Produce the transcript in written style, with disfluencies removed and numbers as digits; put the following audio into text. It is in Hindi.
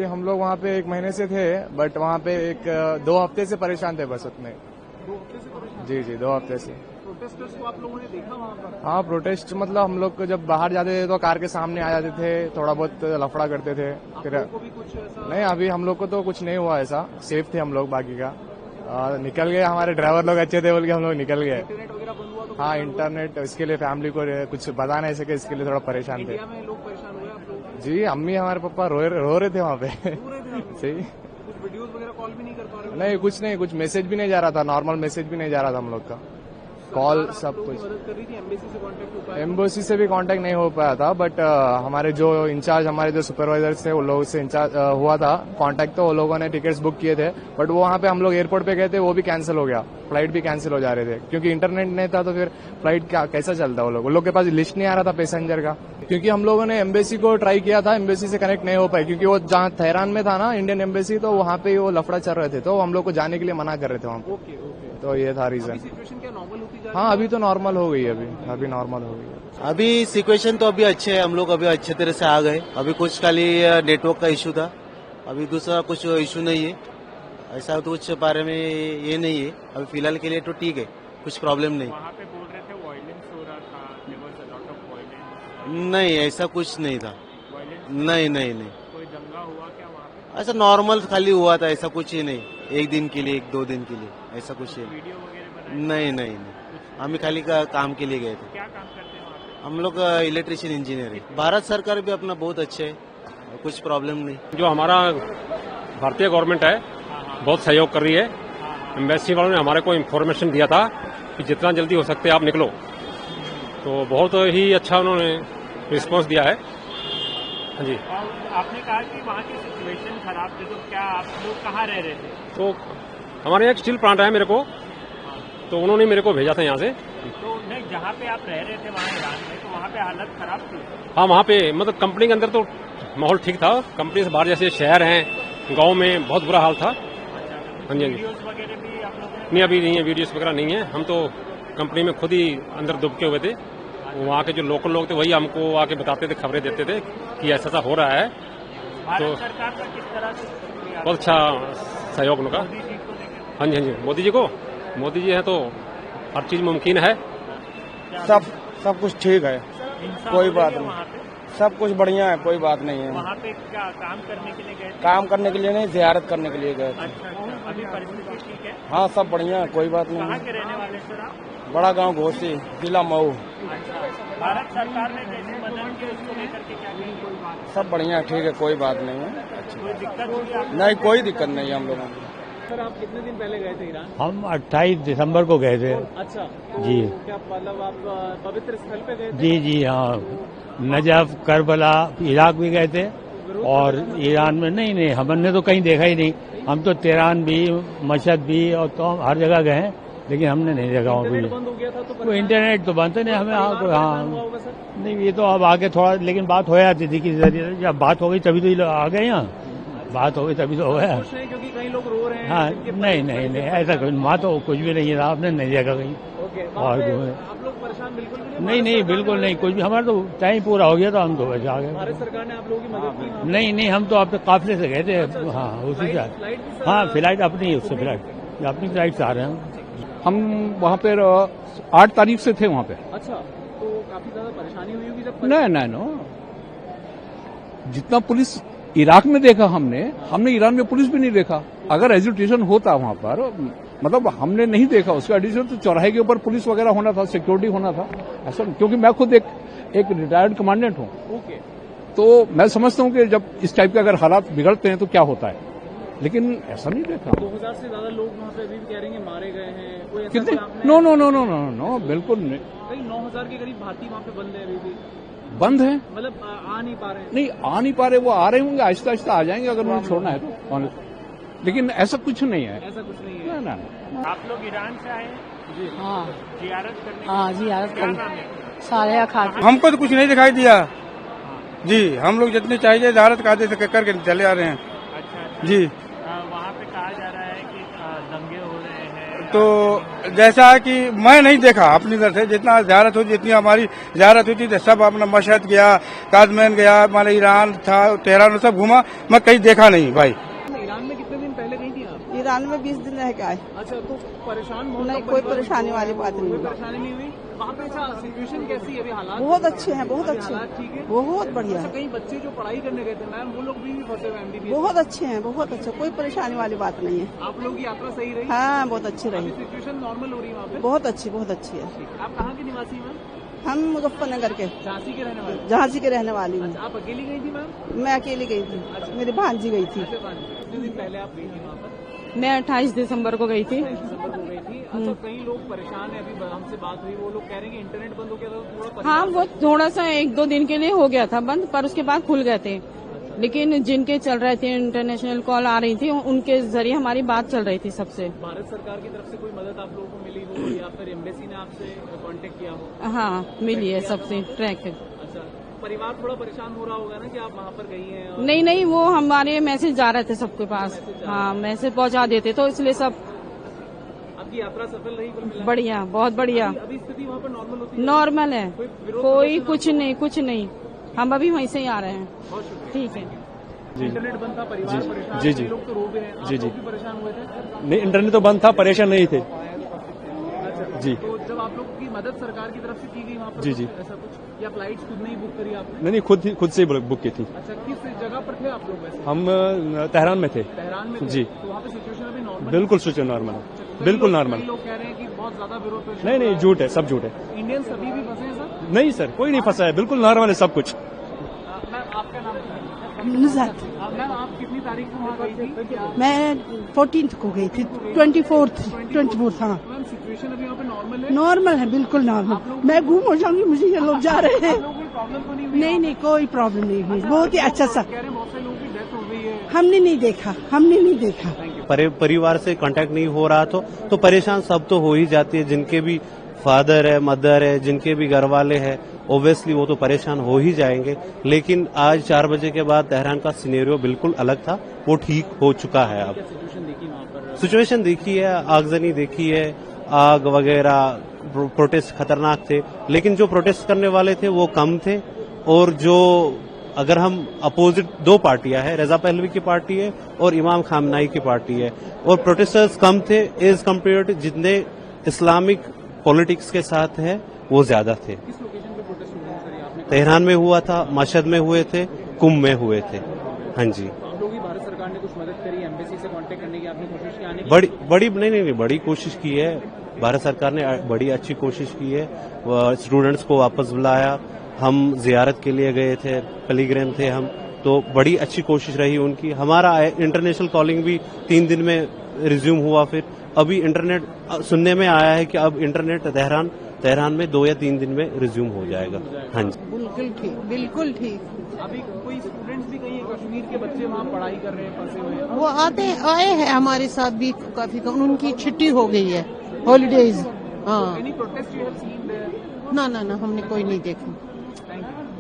हम लोग वहाँ पे 1 महीने से थे, बट वहाँ पे 2 हफ्ते से परेशान थे बस उतने। 2 हफ्ते से परेशान? जी 2 हफ्ते से। प्रोटेस्टर्स को आप लोगों ने देखा वहाँ पर? हाँ, प्रोटेस्ट मतलब हम लोग को जब बाहर जाते थे तो कार के सामने आ जाते थे, थोड़ा बहुत लफड़ा करते थे। फिर को भी कुछ ऐसा? नहीं, अभी हम लोग को तो कुछ नहीं हुआ ऐसा, सेफ थे हम लोग बाकी का। निकल गए, हमारे ड्राइवर लोग अच्छे थे बोल के हम लोग निकल गए। इंटरनेट वगैरह बंद हुआ तो? हाँ, इंटरनेट इसके लिए फैमिली को कुछ बता नहीं सके, इसके लिए थोड़ा परेशान थे। इंडिया में लोग परेशान हुए आप लोग? जी, अम्मी हमारे पापा रो रहे थे वहाँ पे। सही। कुछ वीडियोस वगैरह कॉल भी नहीं कर पा रहे? नहीं, कुछ मैसेज भी नहीं जा रहा था, नॉर्मल मैसेज भी नहीं जा रहा था हम लोग का। कॉल सब कुछ मदद कर रही थी, एम्बेसी से कांटेक्ट हो पाया? एम्बेसी से भी कांटेक्ट नहीं हो पाया था, बट हमारे जो इंचार्ज, हमारे जो सुपरवाइजर्स थे, उन लोगों से इंचार्ज हुआ था कांटेक्ट, तो वो लोगों ने टिकट्स बुक किए थे। बट वो वहाँ पे हम लोग एयरपोर्ट पे गए थे, वो भी कैंसिल हो गया, फ्लाइट भी कैंसिल हो जा रहे थे, क्योंकि इंटरनेट नहीं था तो फिर फ्लाइट कैसा चलता। उन लोग के पास लिस्ट नहीं आ रहा था पैसेंजर का, क्योंकि हम लोगों ने एम्बेसी को ट्राई किया था, एम्बेसी से कनेक्ट नहीं हो पाए, क्योंकि वो जहाँ तेहरान में था ना इंडियन एम्बेसी, तो वहाँ पे वो लफड़ा चल रहे थे, तो हम लोग को जाने के लिए मना कर रहे थे वहाँ पे। तो ये था रीजन। सिचुएशन क्या नॉर्मल होती जा रही है? हाँ, अभी तो नॉर्मल हो गई, अभी नॉर्मल हो गई। अभी सिचुएशन तो अभी अच्छे है, हम लोग अभी अच्छे तरह से आ गए। अभी कुछ खाली नेटवर्क का इशू था, अभी दूसरा कुछ इशू नहीं है, ऐसा तो कुछ बारे में ये नहीं है। अभी फिलहाल के लिए तो ठीक है, कुछ प्रॉब्लम नहीं। वहाँ पे बोल रहे थे वायलेंस हो रहा था, there was a lot of violence. नहीं, ऐसा कुछ नहीं था। नहीं। कोई दंगा हुआ क्या वहाँ पे? ऐसा नॉर्मल खाली हुआ था, ऐसा कुछ ही नहीं। 1 दिन के लिए, 2 दिन के लिए, ऐसा कुछ ही वीडियो वगैरह बनाए? नहीं। हम खाली काम के लिए गए थे। क्या काम करते हैं वहाँ पे? हम लोग इलेक्ट्रिशियन इंजीनियर है। भारत सरकार भी अपना बहुत अच्छे है, कुछ प्रॉब्लम नहीं। जो हमारा भारतीय गवर्नमेंट है बहुत सहयोग कर रही है। एम्बेसी वालों ने हमारे को इन्फॉर्मेशन दिया था कि जितना जल्दी हो सकते आप निकलो, तो बहुत ही अच्छा उन्होंने रिस्पांस दिया है। हाँ जी। और आपने कहा कि वहाँ की सिचुएशन खराब थी, तो क्या आप लोग कहाँ रह रहे थे? तो हमारे यहाँ एक स्टील प्लांट है मेरे को, तो उन्होंने मेरे को भेजा था यहाँ से। तो नहीं, जहाँ पे आप रह रहे थे वहाँ ईरान में, तो वहाँ पे हालत खराब थी? हाँ, वहाँ पे मतलब कंपनी के अंदर तो माहौल ठीक था, कंपनी से बाहर जैसे शहर हैं, गाँव में बहुत बुरा हाल था। हाँ जी। वीडियोस वगैरह भी आप लोगों ने? नहीं, अभी नहीं है, वीडियोस वगैरह नहीं है। हम तो कंपनी में खुद ही अंदर दुबके हुए थे। वहाँ के जो लोकल लोग थे वही हमको आके बताते थे, खबरें देते थे कि ऐसा हो रहा है। भारत सरकार का किस तरह से शुक्रिया? बहुत अच्छा सहयोग उनका। मोदी जी को लेकर? हाँ जी, मोदी जी हैं तो हर चीज मुमकिन है। सब कुछ ठीक है, कोई बात नहीं, वहाँ पे सब कुछ बढ़िया है, कोई बात नहीं है। वहाँ पे क्या काम करने के लिए गए थे? काम करने के लिए नहीं, जियारत करने के लिए गए थे। अच्छा, अभी परिस्थिति ठीक है? हाँ, सब बढ़िया है, कोई बात नहीं कहाँ है। के रहने वाले सर आप? बड़ा गांव घोसी, जिला मऊ। अच्छा, भारत सरकार ने जैसे मदद की उसको लेकर के क्या कहेंगे? सब बढ़िया, ठीक है, कोई बात नहीं है। कोई दिक्कत हुई आपको? नहीं, कोई दिक्कत नहीं है हम लोगों को। सर आप कितने दिन पहले गए थे ईरान? हम 28 दिसंबर को गए थे। अच्छा, तो जी। क्या मतलब आप पवित्र स्थल पे गए थे? जी हाँ, नजफ, करबला, इराक भी गए थे और ईरान में नहीं, हमने तो कहीं देखा ही नहीं। हम तो तेहरान भी, मशहद भी और तो हर जगह गए हैं, लेकिन हमने नहीं देखा वहाँ इंटरनेट बंद हो गया था तो वो इंटरनेट तो बंद नहीं हमें। परिवार परेशान हुआ हाँ, होगा सर? नहीं, ये तो अब आगे थोड़ा, लेकिन बात हो जाती थी किसी जरिए। जब बात हो गई तभी तो ये लोग आ गए यहाँ, बात हो गई तभी तो हो गया। कुछ नहीं, क्योंकि कई लोग रो रहे हैं। हाँ, जिनके नहीं, ऐसा कुछ वहाँ तो कुछ भी नहीं है, आपने नहीं देखा कहीं। ओके, और वहाँ पे घूमे। आप लोग परेशान बिल्कुल भी नहीं, बिल्कुल नहीं, कुछ भी। हमारा तो टाइम पूरा हो गया था, हम तो वैसे आ गए। भारत सरकार ने आप लोगों की मदद की? नहीं, हम तो अपने काफिले से गए थे। हाँ, उसी से। फ्लाइट भी सर? हाँ, फ्लाइट अपनी है, उससे फ्लाइट अपनी फ्लाइट से आ रहे हैं हम वहाँ पर 8 तारीख से थे वहाँ पे। अच्छा, तो काफी ज्यादा परेशानी हुई होगी जब? नहीं, जितना पुलिस इराक में देखा हमने ईरान में पुलिस भी नहीं देखा। अगर एजुटेशन होता वहाँ पर, मतलब हमने नहीं देखा उसका एडिशन, तो चौराहे के ऊपर पुलिस वगैरह होना था, सिक्योरिटी होना था ऐसा। क्योंकि मैं खुद एक रिटायर्ड कमांडेंट हूँ। ओके, तो मैं समझता हूँ कि जब इस टाइप के अगर हालात बिगड़ते हैं तो क्या होता है, लेकिन ऐसा नहीं देखा। 2000 से ज्यादा लोग वहाँ पे अभी भी कह रहे हैं मारे गए हैं। कोई ऐसा कितने? कोई आपने- नो, बिल्कुल नहीं। कई 9000 के करीब भारतीय वहाँ पे बंद है अभी भी, बंद है। मतलब आ नहीं पा रहे हैं। नहीं, आ नहीं पा रहे, वो आ रहे होंगे, आहिस्ता आहिस्ता आ जाएंगे अगर उन्हें छोड़ना है तो। लेकिन ऐसा कुछ नहीं है। ऐसा कुछ नहीं है। ना। आप लोग ईरान से आए? हाँ, जियारत करने? हाँ, जियारत क्या करने। नाम है? सालेहा खातून। हमको तो कुछ नहीं दिखाई दिया जी, हम लोग जितनी चाहिए जियारत कायदे से करके चले आ रहे हैं अच्छा, जी। वहाँ पे कहा जा रहा है कि दंगे हो रहे हैं। तो जैसा है कि मैं नहीं देखा अपनी तरफ से, जितना ज़्यारत हुई, जितनी हमारी ज़्यारत हुई थी, सब अपना मशहद गया, काजमैन गया, हमारे ईरान था, तेहरान सब घूमा, मैं कहीं देखा नहीं भाई। ईरान में कितने दिन पहले गई थी आप? ईरान में 20 दिन रह के आए। अच्छा, तो परेशान नहीं, कोई परेशानी वाली बात नहीं। कोई परेशानी नहीं हुई वहाँ पे? अच्छा, सिचुएशन कैसी है अभी? हालात बहुत अच्छे हैं, बहुत अच्छे हालात ठीक है, बहुत बढ़िया है। कई बच्चे जो पढ़ाई करने गए थे मैम, वो लोग भी फंसे हुए MBBS। बहुत अच्छे हैं, बहुत अच्छे, कोई परेशानी वाली बात नहीं है। आप लोग की यात्रा सही रही? हाँ, बहुत अच्छी रही, सिचुएशन नॉर्मल हो रही है वहाँ पे? बहुत अच्छी, बहुत अच्छी है। आप कहाँ के निवासी मैम? हम मुजफ्फरनगर के, झांसी के रहने वाले? झांसी के रहने वाली हूँ। आप अकेली गई थी मैम? मैं अकेली गई थी, मेरी भांजी गई थी। कितने दिन पहले आप गई थी वहाँ पर? मैं 28 दिसंबर को गई थी। 28 दिसंबर को गई थी। अच्छा, कई लोग परेशान है, अभी हमसे बात हुई, वो लोग कह रहे हैं कि इंटरनेट बंद हो गया था, थोड़ा हाँ, वो थोड़ा सा 1-2 दिन के लिए हो गया था बंद, पर उसके बाद खुल गए थे। लेकिन जिनके चल रहे थे, इंटरनेशनल कॉल आ रही थी, उनके जरिए हमारी बात चल रही थी सबसे। भारत सरकार की तरफ से कोई मदद आप लोगों को मिली हो या फिर एम्बेसी ने आपसे कांटेक्ट किया हो? हाँ, मिली है सबसे ट्रैक। अच्छा, परिवार थोड़ा परेशान हो रहा होगा ना कि आप वहाँ पर गई हैं? और नहीं, वो हमारे मैसेज जा रहे थे सबके पास। हाँ, मैसेज पहुंचा देते, तो इसलिए सब आपकी यात्रा सफल रही कुल मिला? बढ़िया, बहुत बढ़िया। अभी स्थिति वहाँ पर नॉर्मल होती है? नॉर्मल है, विरोध कोई कुछ नहीं। हम अभी वहीं से ही आ रहे हैं। बहुत शुक्रिया। ठीक है। इंटरनेट बंद था, परिवार परेशान, जी। कई लोग तो रो भी रहे हैं, आप लोग भी परेशान हुए थे? नहीं, इंटरनेट तो बंद था, परेशान नहीं थे। अच्छा, जी। तो जब आप लोग की मदद सरकार की तरफ से की गई वहाँ पर, जी। ऐसा कुछ, या फ्लाइट्स खुद नहीं बुक करी आपने? नहीं, खुद से ही बुक की थी। अच्छा, किस जगह पर थे आप लोग वैसे? हम तेहरान में थे। तेहरान में थे? जी। तो वहाँ पे सिचुएशन अभी नॉर्मल? बिल्कुल सिचुएशन नॉर्मल है, बिल्कुल नॉर्मल। लोग कह रहे हैं कि बहुत ज्यादा विरोध प्रदर्शन। नहीं, झूठ है, सब झूठ है। इंडियंस अभी भी फंसे हैं सर? नहीं सर, कोई नहीं फंसा है, बिल्कुल नॉर्मल है सब कुछ। मैम, आपका नाम? नुज़ात। मैम, आप कितनी तारीख को वहाँ गई थी? मैं 14 को गई थी, 24 हाँ। मैम, सिचुएशन अभी यहाँ पे नॉर्मल है? नॉर्मल है, बिल्कुल नॉर्मल। मैं गुम हो जाऊंगी, मुझे ये लोग जा रहे हैं। कोई प्रॉब्लम तो नहीं हुई? नहीं, कोई प्रॉब्लम नहीं हुई, बहुत ही अच्छा सा। कह रहे हैं बहुत से लोगों की डेथ हो गई है। हमने नहीं देखा। परिवार से कांटेक्ट नहीं हो रहा तो परेशान सब तो हो ही जाती है। जिनके भी फादर है, मदर है, जिनके भी घर वाले हैं, ओब्वियसली वो तो परेशान हो ही जाएंगे। लेकिन आज 4 बजे के बाद तेहरान का सिनेरियो बिल्कुल अलग था, वो ठीक हो चुका है। अब सिचुएशन देखी है, आगजनी देखी है, आग वगैरह, प्रोटेस्ट खतरनाक थे, लेकिन जो प्रोटेस्ट करने वाले थे वो कम थे। और जो अगर हम अपोजिट 2 पार्टियां हैं, रजा पहलवी की पार्टी है और इमाम खामनाई की पार्टी है, और प्रोटेस्टर्स कम थे एज कम्पेयर टू जितने इस्लामिक पॉलिटिक्स के साथ है वो ज्यादा थे। किस लोकेशन पे प्रोटेस्ट हुआ है सर? आपने तेहरान में हुआ था, मशहद में हुए थे, कुंभ में हुए थे। हाँ जी। आप लोग की भारत सरकार ने कुछ मदद करी, एम्बेसी से कांटेक्ट करने की आपने कोशिश की आने की? बड़ी कोशिश की है भारत सरकार ने, बड़ी अच्छी कोशिश की है। स्टूडेंट्स को वापस बुलाया, हम जियारत के लिए गए थे, पिलग्रिम थे हम, तो बड़ी अच्छी कोशिश रही उनकी। हमारा इंटरनेशनल कॉलिंग भी 3 दिन में रिज्यूम हुआ। फिर अभी इंटरनेट सुनने में आया है कि अब इंटरनेट तेहरान में 2 या 3 दिन में रिज्यूम हो जाएगा। हाँ जी, बिल्कुल ठीक। अभी कोई स्टूडेंट्स भी कहीं कश्मीर के बच्चे वहाँ पढ़ाई कर रहे हैं, फंसे हुए हैं? वो आए हैं हमारे साथ भी काफी, उनकी छुट्टी हो गई है, हॉलीडेज। हाँ, any protest you have seen there? ना हमने कोई नहीं देखा।